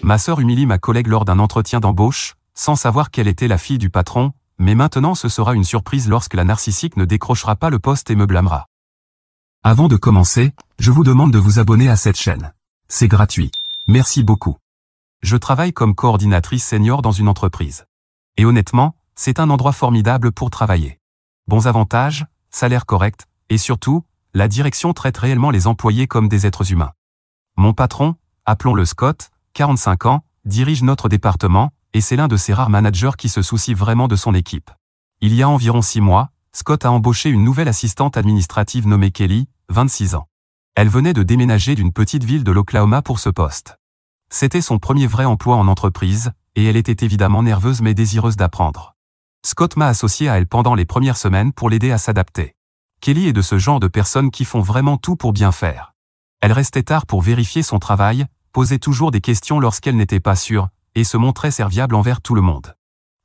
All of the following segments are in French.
Ma sœur humilie ma collègue lors d'un entretien d'embauche, sans savoir qu'elle était la fille du patron, mais maintenant ce sera une surprise lorsque la narcissique ne décrochera pas le poste et me blâmera. Avant de commencer, je vous demande de vous abonner à cette chaîne. C'est gratuit. Merci beaucoup. Je travaille comme coordinatrice senior dans une entreprise. Et honnêtement, c'est un endroit formidable pour travailler. Bons avantages, salaire correct, et surtout, la direction traite réellement les employés comme des êtres humains. Mon patron, appelons-le Scott, 45 ans, dirige notre département, et c'est l'un de ces rares managers qui se soucie vraiment de son équipe. Il y a environ 6 mois, Scott a embauché une nouvelle assistante administrative nommée Kelly, 26 ans. Elle venait de déménager d'une petite ville de l'Oklahoma pour ce poste. C'était son premier vrai emploi en entreprise, et elle était évidemment nerveuse mais désireuse d'apprendre. Scott m'a associé à elle pendant les premières semaines pour l'aider à s'adapter. Kelly est de ce genre de personnes qui font vraiment tout pour bien faire. Elle restait tard pour vérifier son travail, posait toujours des questions lorsqu'elle n'était pas sûre, et se montrait serviable envers tout le monde.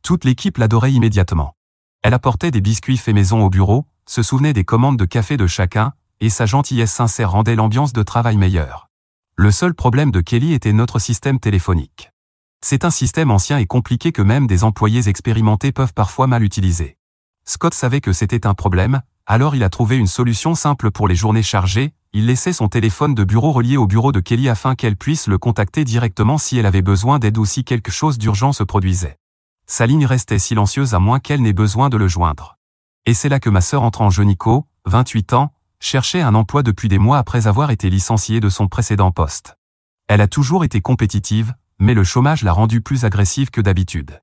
Toute l'équipe l'adorait immédiatement. Elle apportait des biscuits faits maison au bureau, se souvenait des commandes de café de chacun, et sa gentillesse sincère rendait l'ambiance de travail meilleure. Le seul problème de Kelly était notre système téléphonique. C'est un système ancien et compliqué que même des employés expérimentés peuvent parfois mal utiliser. Scott savait que c'était un problème, alors il a trouvé une solution simple pour les journées chargées, il laissait son téléphone de bureau relié au bureau de Kelly afin qu'elle puisse le contacter directement si elle avait besoin d'aide ou si quelque chose d'urgent se produisait. Sa ligne restait silencieuse à moins qu'elle n'ait besoin de le joindre. Et c'est là que ma sœur entre en jeu. Nico, 28 ans, cherchait un emploi depuis des mois après avoir été licenciée de son précédent poste. Elle a toujours été compétitive, mais le chômage l'a rendue plus agressive que d'habitude.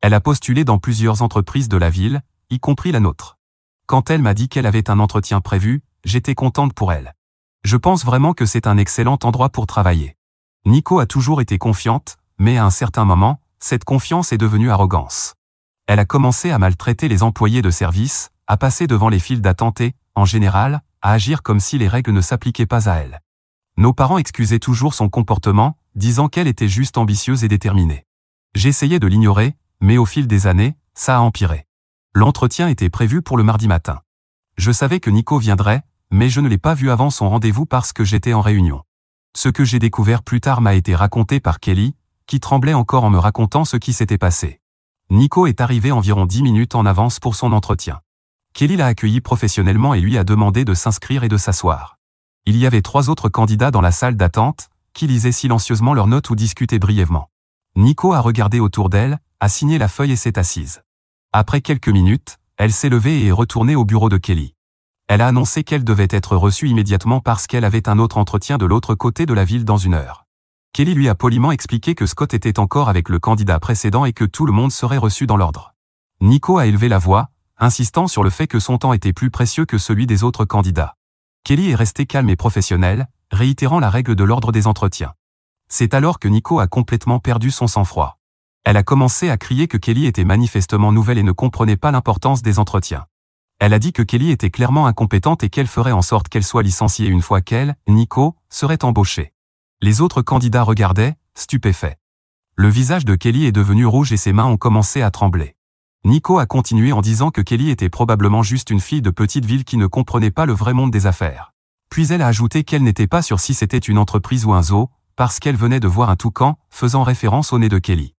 Elle a postulé dans plusieurs entreprises de la ville, y compris la nôtre. Quand elle m'a dit qu'elle avait un entretien prévu, j'étais contente pour elle. Je pense vraiment que c'est un excellent endroit pour travailler. Nico a toujours été confiante, mais à un certain moment, cette confiance est devenue arrogance. Elle a commencé à maltraiter les employés de service, à passer devant les files d'attente et, en général, à agir comme si les règles ne s'appliquaient pas à elle. Nos parents excusaient toujours son comportement, disant qu'elle était juste ambitieuse et déterminée. J'essayais de l'ignorer, mais au fil des années, ça a empiré. L'entretien était prévu pour le mardi matin. Je savais que Nico viendrait, mais je ne l'ai pas vu avant son rendez-vous parce que j'étais en réunion. Ce que j'ai découvert plus tard m'a été raconté par Kelly, qui tremblait encore en me racontant ce qui s'était passé. Nico est arrivé environ 10 minutes en avance pour son entretien. Kelly l'a accueilli professionnellement et lui a demandé de s'inscrire et de s'asseoir. Il y avait 3 autres candidats dans la salle d'attente, qui lisaient silencieusement leurs notes ou discutaient brièvement. Nico a regardé autour d'elle, a signé la feuille et s'est assise. Après quelques minutes, elle s'est levée et est retournée au bureau de Kelly. Elle a annoncé qu'elle devait être reçue immédiatement parce qu'elle avait un autre entretien de l'autre côté de la ville dans 1 heure. Kelly lui a poliment expliqué que Scott était encore avec le candidat précédent et que tout le monde serait reçu dans l'ordre. Nico a élevé la voix, insistant sur le fait que son temps était plus précieux que celui des autres candidats. Kelly est restée calme et professionnelle, réitérant la règle de l'ordre des entretiens. C'est alors que Nico a complètement perdu son sang-froid. Elle a commencé à crier que Kelly était manifestement nouvelle et ne comprenait pas l'importance des entretiens. Elle a dit que Kelly était clairement incompétente et qu'elle ferait en sorte qu'elle soit licenciée une fois qu'elle, Nico, serait embauchée. Les autres candidats regardaient, stupéfaits. Le visage de Kelly est devenu rouge et ses mains ont commencé à trembler. Nico a continué en disant que Kelly était probablement juste une fille de petite ville qui ne comprenait pas le vrai monde des affaires. Puis elle a ajouté qu'elle n'était pas sûre si c'était une entreprise ou un zoo, parce qu'elle venait de voir un toucan, faisant référence au nez de Kelly.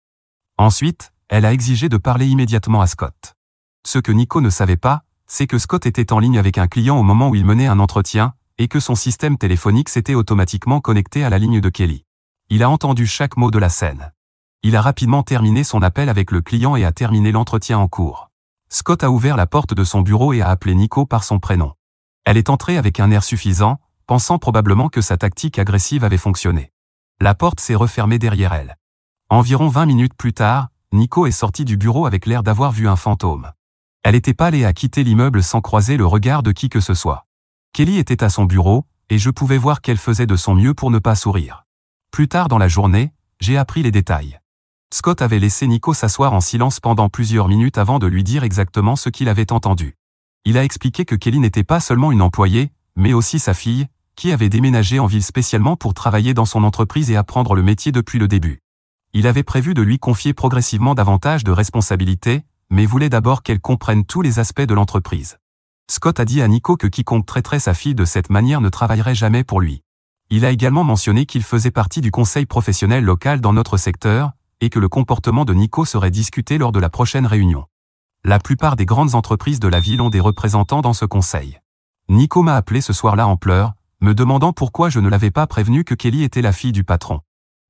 Ensuite, elle a exigé de parler immédiatement à Scott. Ce que Nico ne savait pas, c'est que Scott était en ligne avec un client au moment où il menait un entretien, et que son système téléphonique s'était automatiquement connecté à la ligne de Kelly. Il a entendu chaque mot de la scène. Il a rapidement terminé son appel avec le client et a terminé l'entretien en cours. Scott a ouvert la porte de son bureau et a appelé Nico par son prénom. Elle est entrée avec un air suffisant, pensant probablement que sa tactique agressive avait fonctionné. La porte s'est refermée derrière elle. Environ 20 minutes plus tard, Nico est sorti du bureau avec l'air d'avoir vu un fantôme. Elle était pâle et a quitté l'immeuble sans croiser le regard de qui que ce soit. Kelly était à son bureau, et je pouvais voir qu'elle faisait de son mieux pour ne pas sourire. Plus tard dans la journée, j'ai appris les détails. Scott avait laissé Nico s'asseoir en silence pendant plusieurs minutes avant de lui dire exactement ce qu'il avait entendu. Il a expliqué que Kelly n'était pas seulement une employée, mais aussi sa fille, qui avait déménagé en ville spécialement pour travailler dans son entreprise et apprendre le métier depuis le début. Il avait prévu de lui confier progressivement davantage de responsabilités, mais voulait d'abord qu'elle comprenne tous les aspects de l'entreprise. Scott a dit à Nico que quiconque traiterait sa fille de cette manière ne travaillerait jamais pour lui. Il a également mentionné qu'il faisait partie du conseil professionnel local dans notre secteur, et que le comportement de Nico serait discuté lors de la prochaine réunion. La plupart des grandes entreprises de la ville ont des représentants dans ce conseil. Nico m'a appelé ce soir-là en pleurs, me demandant pourquoi je ne l'avais pas prévenu que Kelly était la fille du patron.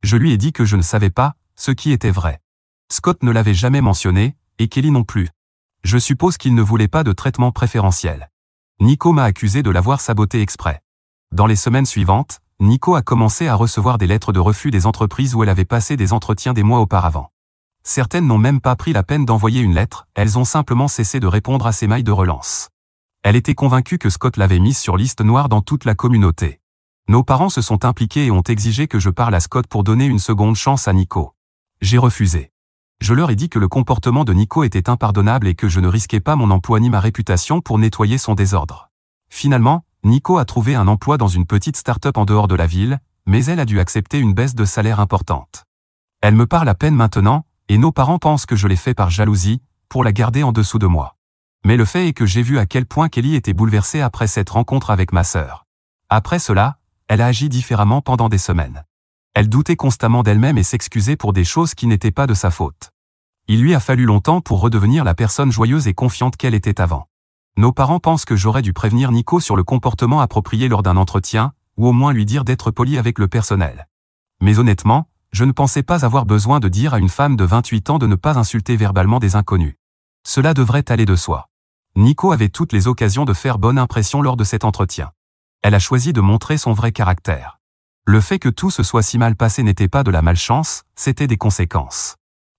Je lui ai dit que je ne savais pas, ce qui était vrai. Scott ne l'avait jamais mentionné, et Kelly non plus. Je suppose qu'il ne voulait pas de traitement préférentiel. Nico m'a accusé de l'avoir saboté exprès. Dans les semaines suivantes, Nico a commencé à recevoir des lettres de refus des entreprises où elle avait passé des entretiens des mois auparavant. Certaines n'ont même pas pris la peine d'envoyer une lettre, elles ont simplement cessé de répondre à ses mails de relance. Elle était convaincue que Scott l'avait mise sur liste noire dans toute la communauté. Nos parents se sont impliqués et ont exigé que je parle à Scott pour donner une seconde chance à Nico. J'ai refusé. Je leur ai dit que le comportement de Nico était impardonnable et que je ne risquais pas mon emploi ni ma réputation pour nettoyer son désordre. Finalement, Nico a trouvé un emploi dans une petite start-up en dehors de la ville, mais elle a dû accepter une baisse de salaire importante. Elle me parle à peine maintenant, et nos parents pensent que je l'ai fait par jalousie, pour la garder en dessous de moi. Mais le fait est que j'ai vu à quel point Kelly était bouleversée après cette rencontre avec ma sœur. Après cela, elle a agi différemment pendant des semaines. Elle doutait constamment d'elle-même et s'excusait pour des choses qui n'étaient pas de sa faute. Il lui a fallu longtemps pour redevenir la personne joyeuse et confiante qu'elle était avant. Nos parents pensent que j'aurais dû prévenir Nico sur le comportement approprié lors d'un entretien, ou au moins lui dire d'être poli avec le personnel. Mais honnêtement, je ne pensais pas avoir besoin de dire à une femme de 28 ans de ne pas insulter verbalement des inconnus. Cela devrait aller de soi. Nico avait toutes les occasions de faire bonne impression lors de cet entretien. Elle a choisi de montrer son vrai caractère. Le fait que tout se soit si mal passé n'était pas de la malchance, c'était des conséquences.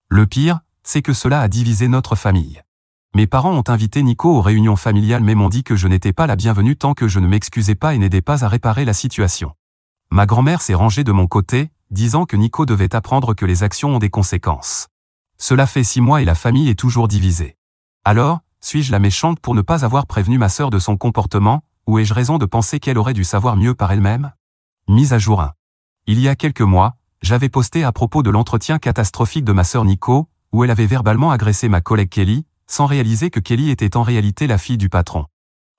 Le pire, c'est que cela a divisé notre famille. Mes parents ont invité Nico aux réunions familiales mais m'ont dit que je n'étais pas la bienvenue tant que je ne m'excusais pas et n'aidais pas à réparer la situation. Ma grand-mère s'est rangée de mon côté, disant que Nico devait apprendre que les actions ont des conséquences. Cela fait 6 mois et la famille est toujours divisée. Alors, suis-je la méchante pour ne pas avoir prévenu ma sœur de son comportement, ou ai-je raison de penser qu'elle aurait dû savoir mieux par elle-même? Mise à jour 1. Il y a quelques mois, j'avais posté à propos de l'entretien catastrophique de ma sœur Nico, où elle avait verbalement agressé ma collègue Kelly, sans réaliser que Kelly était en réalité la fille du patron.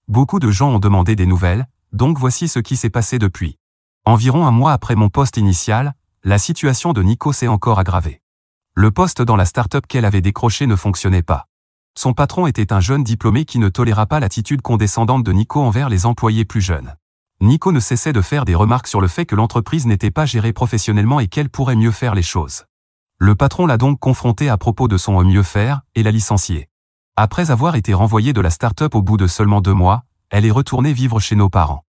Beaucoup de gens ont demandé des nouvelles, donc voici ce qui s'est passé depuis. Environ un mois après mon post initial, la situation de Nico s'est encore aggravée. Le poste dans la start-up qu'elle avait décroché ne fonctionnait pas. Son patron était un jeune diplômé qui ne toléra pas l'attitude condescendante de Nico envers les employés plus jeunes. Nico ne cessait de faire des remarques sur le fait que l'entreprise n'était pas gérée professionnellement et qu'elle pourrait mieux faire les choses. Le patron l'a donc confronté à propos de son mieux faire et l'a licencié. Après avoir été renvoyée de la start-up au bout de seulement 2 mois, elle est retournée vivre chez nos parents.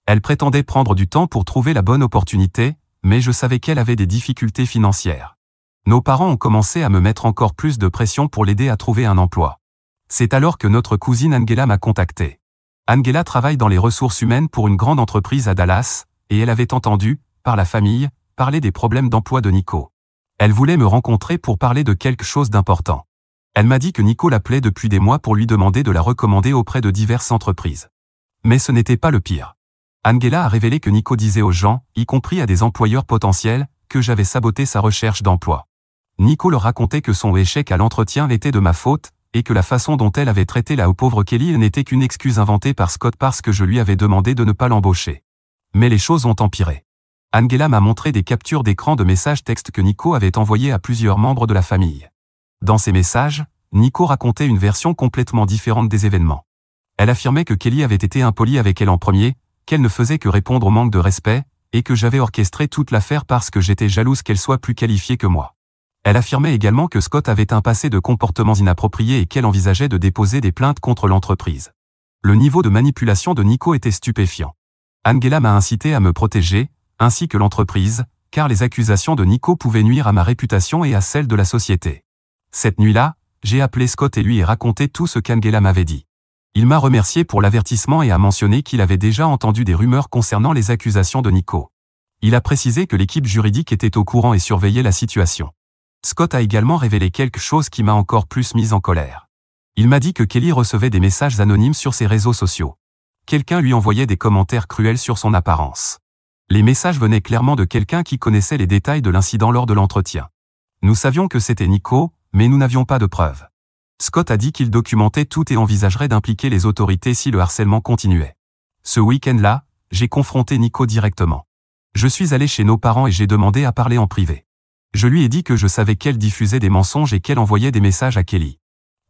Elle prétendait prendre du temps pour trouver la bonne opportunité, mais je savais qu'elle avait des difficultés financières. Nos parents ont commencé à me mettre encore plus de pression pour l'aider à trouver un emploi. C'est alors que notre cousine Angela m'a contacté. Angela travaille dans les ressources humaines pour une grande entreprise à Dallas, et elle avait entendu, par la famille, parler des problèmes d'emploi de Nico. Elle voulait me rencontrer pour parler de quelque chose d'important. Elle m'a dit que Nico l'appelait depuis des mois pour lui demander de la recommander auprès de diverses entreprises. Mais ce n'était pas le pire. Angela a révélé que Nico disait aux gens, y compris à des employeurs potentiels, que j'avais saboté sa recherche d'emploi. Nico leur racontait que son échec à l'entretien était de ma faute, et que la façon dont elle avait traité la pauvre Kelly n'était qu'une excuse inventée par Scott parce que je lui avais demandé de ne pas l'embaucher. Mais les choses ont empiré. Angela m'a montré des captures d'écran de messages textes que Nico avait envoyés à plusieurs membres de la famille. Dans ces messages, Nico racontait une version complètement différente des événements. Elle affirmait que Kelly avait été impolie avec elle en premier, qu'elle ne faisait que répondre au manque de respect, et que j'avais orchestré toute l'affaire parce que j'étais jalouse qu'elle soit plus qualifiée que moi. Elle affirmait également que Scott avait un passé de comportements inappropriés et qu'elle envisageait de déposer des plaintes contre l'entreprise. Le niveau de manipulation de Nico était stupéfiant. Angela m'a incité à me protéger, ainsi que l'entreprise, car les accusations de Nico pouvaient nuire à ma réputation et à celle de la société. Cette nuit-là, j'ai appelé Scott et lui ai raconté tout ce qu'Angela m'avait dit. Il m'a remercié pour l'avertissement et a mentionné qu'il avait déjà entendu des rumeurs concernant les accusations de Nico. Il a précisé que l'équipe juridique était au courant et surveillait la situation. Scott a également révélé quelque chose qui m'a encore plus mise en colère. Il m'a dit que Kelly recevait des messages anonymes sur ses réseaux sociaux. Quelqu'un lui envoyait des commentaires cruels sur son apparence. Les messages venaient clairement de quelqu'un qui connaissait les détails de l'incident lors de l'entretien. Nous savions que c'était Nico, mais nous n'avions pas de preuves. Scott a dit qu'il documentait tout et envisagerait d'impliquer les autorités si le harcèlement continuait. Ce week-end-là, j'ai confronté Nico directement. Je suis allé chez nos parents et j'ai demandé à parler en privé. Je lui ai dit que je savais qu'elle diffusait des mensonges et qu'elle envoyait des messages à Kelly.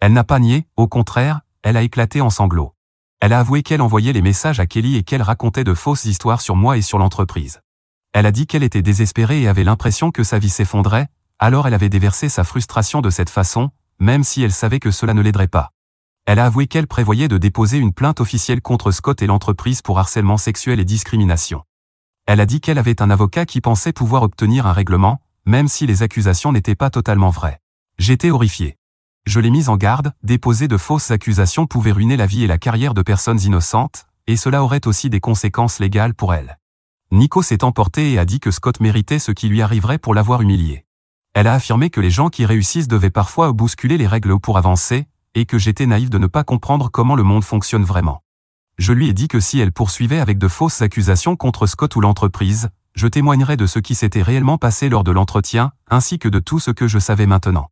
Elle n'a pas nié, au contraire, elle a éclaté en sanglots. Elle a avoué qu'elle envoyait les messages à Kelly et qu'elle racontait de fausses histoires sur moi et sur l'entreprise. Elle a dit qu'elle était désespérée et avait l'impression que sa vie s'effondrait, alors elle avait déversé sa frustration de cette façon, même si elle savait que cela ne l'aiderait pas. Elle a avoué qu'elle prévoyait de déposer une plainte officielle contre Scott et l'entreprise pour harcèlement sexuel et discrimination. Elle a dit qu'elle avait un avocat qui pensait pouvoir obtenir un règlement, même si les accusations n'étaient pas totalement vraies. J'étais horrifié. Je l'ai mise en garde, déposer de fausses accusations pouvait ruiner la vie et la carrière de personnes innocentes, et cela aurait aussi des conséquences légales pour elle. Nico s'est emporté et a dit que Scott méritait ce qui lui arriverait pour l'avoir humilié. Elle a affirmé que les gens qui réussissent devaient parfois bousculer les règles pour avancer, et que j'étais naïf de ne pas comprendre comment le monde fonctionne vraiment. Je lui ai dit que si elle poursuivait avec de fausses accusations contre Scott ou l'entreprise, je témoignerais de ce qui s'était réellement passé lors de l'entretien, ainsi que de tout ce que je savais maintenant.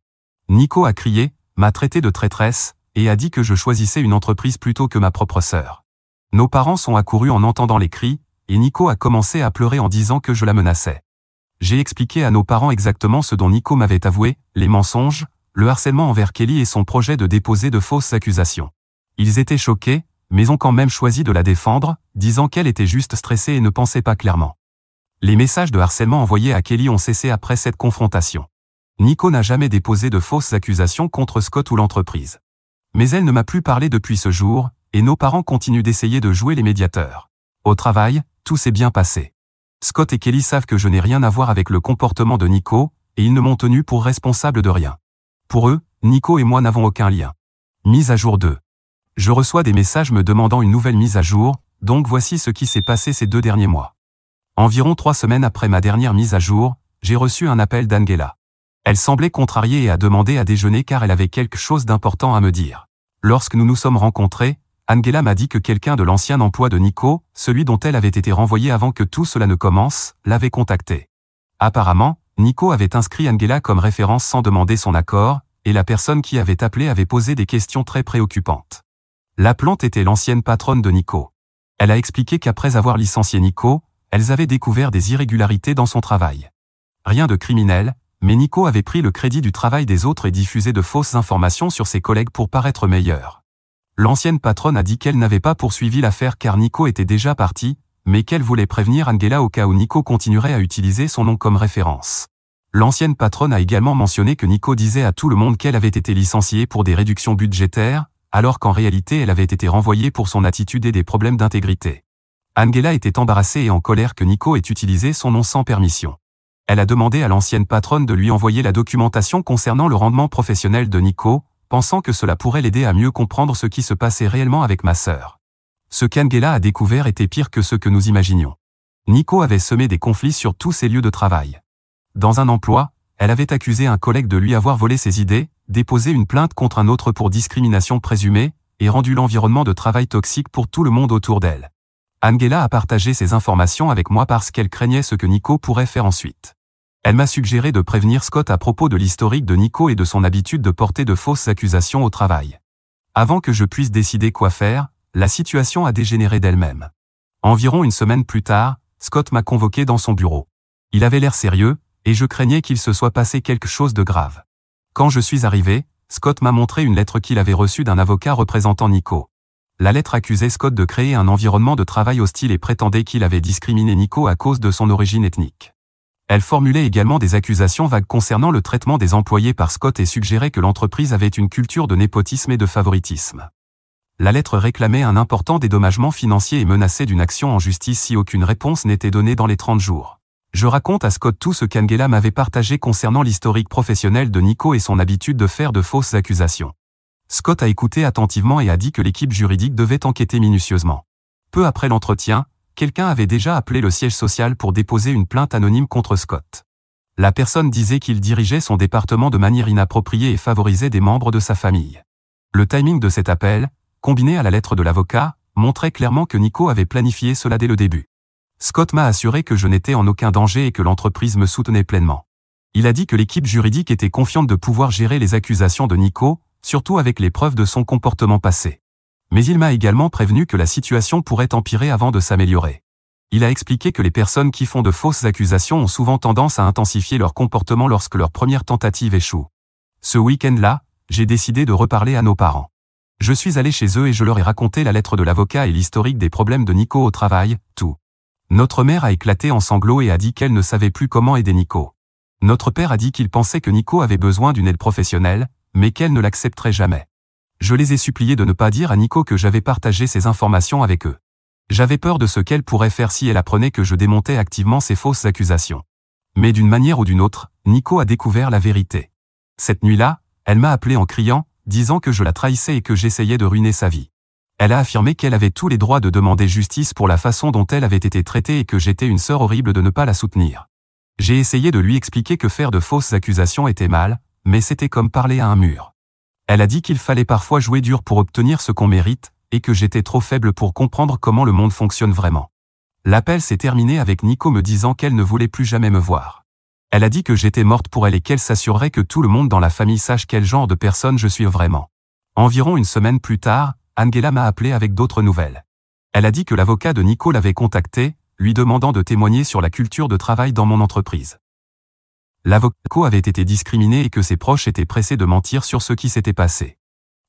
Nico a crié, m'a traité de traîtresse, et a dit que je choisissais une entreprise plutôt que ma propre sœur. Nos parents sont accourus en entendant les cris, et Nico a commencé à pleurer en disant que je la menaçais. J'ai expliqué à nos parents exactement ce dont Nico m'avait avoué, les mensonges, le harcèlement envers Kelly et son projet de déposer de fausses accusations. Ils étaient choqués, mais ont quand même choisi de la défendre, disant qu'elle était juste stressée et ne pensait pas clairement. Les messages de harcèlement envoyés à Kelly ont cessé après cette confrontation. Nico n'a jamais déposé de fausses accusations contre Scott ou l'entreprise. Mais elle ne m'a plus parlé depuis ce jour, et nos parents continuent d'essayer de jouer les médiateurs. Au travail, tout s'est bien passé. Scott et Kelly savent que je n'ai rien à voir avec le comportement de Nico, et ils ne m'ont tenu pour responsable de rien. Pour eux, Nico et moi n'avons aucun lien. Mise à jour 2. Je reçois des messages me demandant une nouvelle mise à jour, donc voici ce qui s'est passé ces 2 derniers mois. Environ 3 semaines après ma dernière mise à jour, j'ai reçu un appel d'Angela. Elle semblait contrariée et a demandé à déjeuner car elle avait quelque chose d'important à me dire. Lorsque nous nous sommes rencontrés, Angela m'a dit que quelqu'un de l'ancien emploi de Nico, celui dont elle avait été renvoyée avant que tout cela ne commence, l'avait contacté. Apparemment, Nico avait inscrit Angela comme référence sans demander son accord, et la personne qui avait appelé avait posé des questions très préoccupantes. L'appelante était l'ancienne patronne de Nico. Elle a expliqué qu'après avoir licencié Nico, elles avaient découvert des irrégularités dans son travail. Rien de criminel, mais Nico avait pris le crédit du travail des autres et diffusé de fausses informations sur ses collègues pour paraître meilleur. L'ancienne patronne a dit qu'elle n'avait pas poursuivi l'affaire car Nico était déjà parti, mais qu'elle voulait prévenir Angela au cas où Nico continuerait à utiliser son nom comme référence. L'ancienne patronne a également mentionné que Nico disait à tout le monde qu'elle avait été licenciée pour des réductions budgétaires, alors qu'en réalité elle avait été renvoyée pour son attitude et des problèmes d'intégrité. Angela était embarrassée et en colère que Nico ait utilisé son nom sans permission. Elle a demandé à l'ancienne patronne de lui envoyer la documentation concernant le rendement professionnel de Nico, pensant que cela pourrait l'aider à mieux comprendre ce qui se passait réellement avec ma sœur. Ce qu'Angela a découvert était pire que ce que nous imaginions. Nico avait semé des conflits sur tous ses lieux de travail. Dans un emploi, elle avait accusé un collègue de lui avoir volé ses idées, déposé une plainte contre un autre pour discrimination présumée, et rendu l'environnement de travail toxique pour tout le monde autour d'elle. Angela a partagé ces informations avec moi parce qu'elle craignait ce que Nico pourrait faire ensuite. Elle m'a suggéré de prévenir Scott à propos de l'historique de Nico et de son habitude de porter de fausses accusations au travail. Avant que je puisse décider quoi faire, la situation a dégénéré d'elle-même. Environ une semaine plus tard, Scott m'a convoqué dans son bureau. Il avait l'air sérieux, et je craignais qu'il se soit passé quelque chose de grave. Quand je suis arrivé, Scott m'a montré une lettre qu'il avait reçue d'un avocat représentant Nico. La lettre accusait Scott de créer un environnement de travail hostile et prétendait qu'il avait discriminé Nico à cause de son origine ethnique. Elle formulait également des accusations vagues concernant le traitement des employés par Scott et suggérait que l'entreprise avait une culture de népotisme et de favoritisme. La lettre réclamait un important dédommagement financier et menaçait d'une action en justice si aucune réponse n'était donnée dans les 30 jours. Je raconte à Scott tout ce qu'Angela m'avait partagé concernant l'historique professionnel de Nico et son habitude de faire de fausses accusations. Scott a écouté attentivement et a dit que l'équipe juridique devait enquêter minutieusement. Peu après l'entretien, quelqu'un avait déjà appelé le siège social pour déposer une plainte anonyme contre Scott. La personne disait qu'il dirigeait son département de manière inappropriée et favorisait des membres de sa famille. Le timing de cet appel, combiné à la lettre de l'avocat, montrait clairement que Nico avait planifié cela dès le début. Scott m'a assuré que je n'étais en aucun danger et que l'entreprise me soutenait pleinement. Il a dit que l'équipe juridique était confiante de pouvoir gérer les accusations de Nico, surtout avec les preuves de son comportement passé. Mais il m'a également prévenu que la situation pourrait empirer avant de s'améliorer. Il a expliqué que les personnes qui font de fausses accusations ont souvent tendance à intensifier leur comportement lorsque leur première tentative échoue. Ce week-end-là, j'ai décidé de reparler à nos parents. Je suis allé chez eux et je leur ai raconté la lettre de l'avocat et l'historique des problèmes de Nico au travail, tout. Notre mère a éclaté en sanglots et a dit qu'elle ne savait plus comment aider Nico. Notre père a dit qu'il pensait que Nico avait besoin d'une aide professionnelle, mais qu'elle ne l'accepterait jamais. Je les ai suppliés de ne pas dire à Nico que j'avais partagé ces informations avec eux. J'avais peur de ce qu'elle pourrait faire si elle apprenait que je démontais activement ces fausses accusations. Mais d'une manière ou d'une autre, Nico a découvert la vérité. Cette nuit-là, elle m'a appelé en criant, disant que je la trahissais et que j'essayais de ruiner sa vie. Elle a affirmé qu'elle avait tous les droits de demander justice pour la façon dont elle avait été traitée et que j'étais une sœur horrible de ne pas la soutenir. J'ai essayé de lui expliquer que faire de fausses accusations était mal, mais c'était comme parler à un mur. Elle a dit qu'il fallait parfois jouer dur pour obtenir ce qu'on mérite, et que j'étais trop faible pour comprendre comment le monde fonctionne vraiment. L'appel s'est terminé avec Nico me disant qu'elle ne voulait plus jamais me voir. Elle a dit que j'étais morte pour elle et qu'elle s'assurerait que tout le monde dans la famille sache quel genre de personne je suis vraiment. Environ une semaine plus tard, Angela m'a appelé avec d'autres nouvelles. Elle a dit que l'avocat de Nico l'avait contacté, lui demandant de témoigner sur la culture de travail dans mon entreprise. L'avocat avait été discriminé et que ses proches étaient pressés de mentir sur ce qui s'était passé.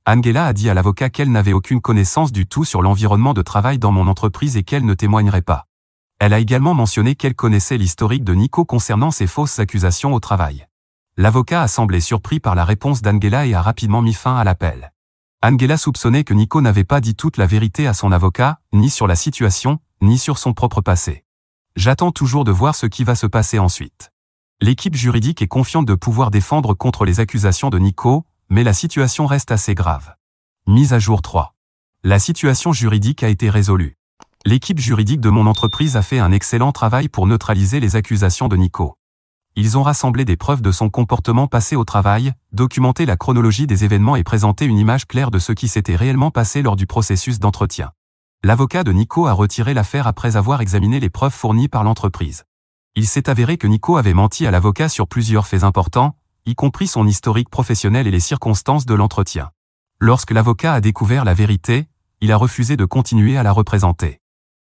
Angela a dit à l'avocat qu'elle n'avait aucune connaissance du tout sur l'environnement de travail dans mon entreprise et qu'elle ne témoignerait pas. Elle a également mentionné qu'elle connaissait l'historique de Nico concernant ses fausses accusations au travail. L'avocat a semblé surpris par la réponse d'Angela et a rapidement mis fin à l'appel. Angela soupçonnait que Nico n'avait pas dit toute la vérité à son avocat, ni sur la situation, ni sur son propre passé. J'attends toujours de voir ce qui va se passer ensuite. L'équipe juridique est confiante de pouvoir défendre contre les accusations de Nico, mais la situation reste assez grave. Mise à jour 3. La situation juridique a été résolue. L'équipe juridique de mon entreprise a fait un excellent travail pour neutraliser les accusations de Nico. Ils ont rassemblé des preuves de son comportement passé au travail, documenté la chronologie des événements et présenté une image claire de ce qui s'était réellement passé lors du processus d'entretien. L'avocat de Nico a retiré l'affaire après avoir examiné les preuves fournies par l'entreprise. Il s'est avéré que Nico avait menti à l'avocat sur plusieurs faits importants, y compris son historique professionnel et les circonstances de l'entretien. Lorsque l'avocat a découvert la vérité, il a refusé de continuer à la représenter.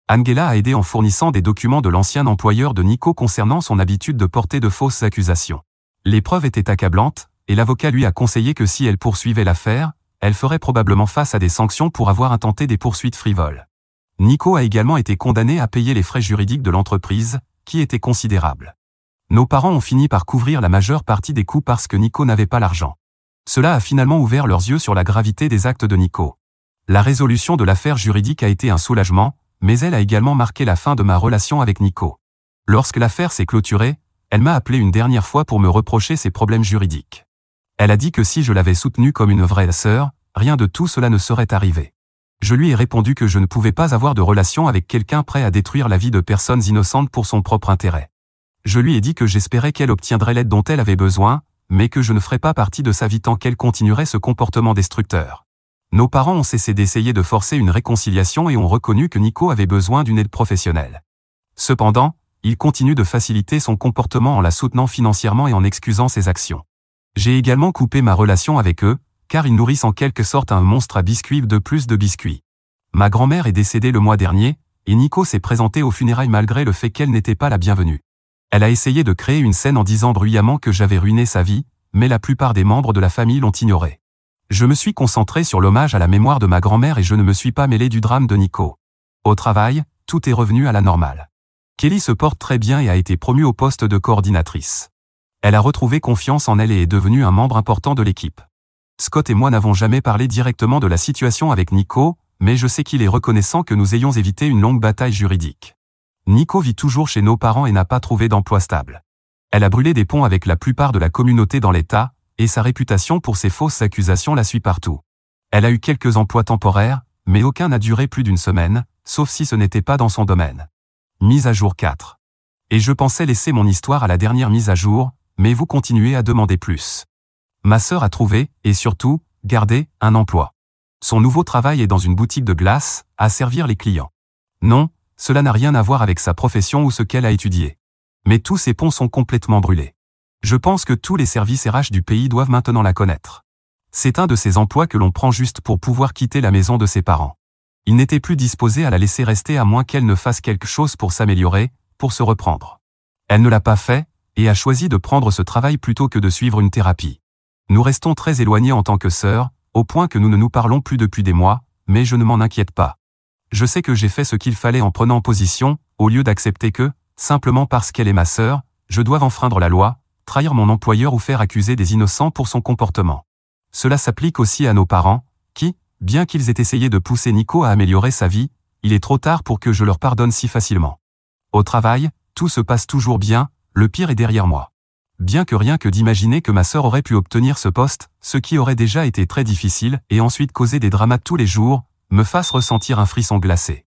Angela a aidé en fournissant des documents de l'ancien employeur de Nico concernant son habitude de porter de fausses accusations. Les preuves étaient accablantes, et l'avocat lui a conseillé que si elle poursuivait l'affaire, elle ferait probablement face à des sanctions pour avoir intenté des poursuites frivoles. Nico a également été condamné à payer les frais juridiques de l'entreprise, qui étaient considérables. Nos parents ont fini par couvrir la majeure partie des coûts parce que Nico n'avait pas l'argent. Cela a finalement ouvert leurs yeux sur la gravité des actes de Nico. La résolution de l'affaire juridique a été un soulagement, mais elle a également marqué la fin de ma relation avec Nico. Lorsque l'affaire s'est clôturée, elle m'a appelé une dernière fois pour me reprocher ses problèmes juridiques. Elle a dit que si je l'avais soutenue comme une vraie sœur, rien de tout cela ne serait arrivé. Je lui ai répondu que je ne pouvais pas avoir de relation avec quelqu'un prêt à détruire la vie de personnes innocentes pour son propre intérêt. Je lui ai dit que j'espérais qu'elle obtiendrait l'aide dont elle avait besoin, mais que je ne ferais pas partie de sa vie tant qu'elle continuerait ce comportement destructeur. Nos parents ont cessé d'essayer de forcer une réconciliation et ont reconnu que Nico avait besoin d'une aide professionnelle. Cependant, il continue de faciliter son comportement en la soutenant financièrement et en excusant ses actions. J'ai également coupé ma relation avec eux, car ils nourrissent en quelque sorte un monstre à biscuits de plus de biscuits. Ma grand-mère est décédée le mois dernier, et Nico s'est présenté aux funérailles malgré le fait qu'elle n'était pas la bienvenue. Elle a essayé de créer une scène en disant bruyamment que j'avais ruiné sa vie, mais la plupart des membres de la famille l'ont ignoré. Je me suis concentré sur l'hommage à la mémoire de ma grand-mère et je ne me suis pas mêlé du drame de Nico. Au travail, tout est revenu à la normale. Kelly se porte très bien et a été promue au poste de coordinatrice. Elle a retrouvé confiance en elle et est devenue un membre important de l'équipe. Scott et moi n'avons jamais parlé directement de la situation avec Nico, mais je sais qu'il est reconnaissant que nous ayons évité une longue bataille juridique. Nico vit toujours chez nos parents et n'a pas trouvé d'emploi stable. Elle a brûlé des ponts avec la plupart de la communauté dans l'État, et sa réputation pour ses fausses accusations la suit partout. Elle a eu quelques emplois temporaires, mais aucun n'a duré plus d'une semaine, sauf si ce n'était pas dans son domaine. Mise à jour 4. Et je pensais laisser mon histoire à la dernière mise à jour, mais vous continuez à demander plus. Ma sœur a trouvé, et surtout, gardé, un emploi. Son nouveau travail est dans une boutique de glace, à servir les clients. Non, cela n'a rien à voir avec sa profession ou ce qu'elle a étudié. Mais tous ces ponts sont complètement brûlés. Je pense que tous les services RH du pays doivent maintenant la connaître. C'est un de ces emplois que l'on prend juste pour pouvoir quitter la maison de ses parents. Il n'était plus disposé à la laisser rester à moins qu'elle ne fasse quelque chose pour s'améliorer, pour se reprendre. Elle ne l'a pas fait, et a choisi de prendre ce travail plutôt que de suivre une thérapie. Nous restons très éloignés en tant que sœurs, au point que nous ne nous parlons plus depuis des mois, mais je ne m'en inquiète pas. Je sais que j'ai fait ce qu'il fallait en prenant position, au lieu d'accepter que, simplement parce qu'elle est ma sœur, je doive enfreindre la loi, trahir mon employeur ou faire accuser des innocents pour son comportement. Cela s'applique aussi à nos parents, qui, bien qu'ils aient essayé de pousser Nico à améliorer sa vie, il est trop tard pour que je leur pardonne si facilement. Au travail, tout se passe toujours bien, le pire est derrière moi. Bien que rien que d'imaginer que ma sœur aurait pu obtenir ce poste, ce qui aurait déjà été très difficile, et ensuite causer des dramas tous les jours, me fasse ressentir un frisson glacé.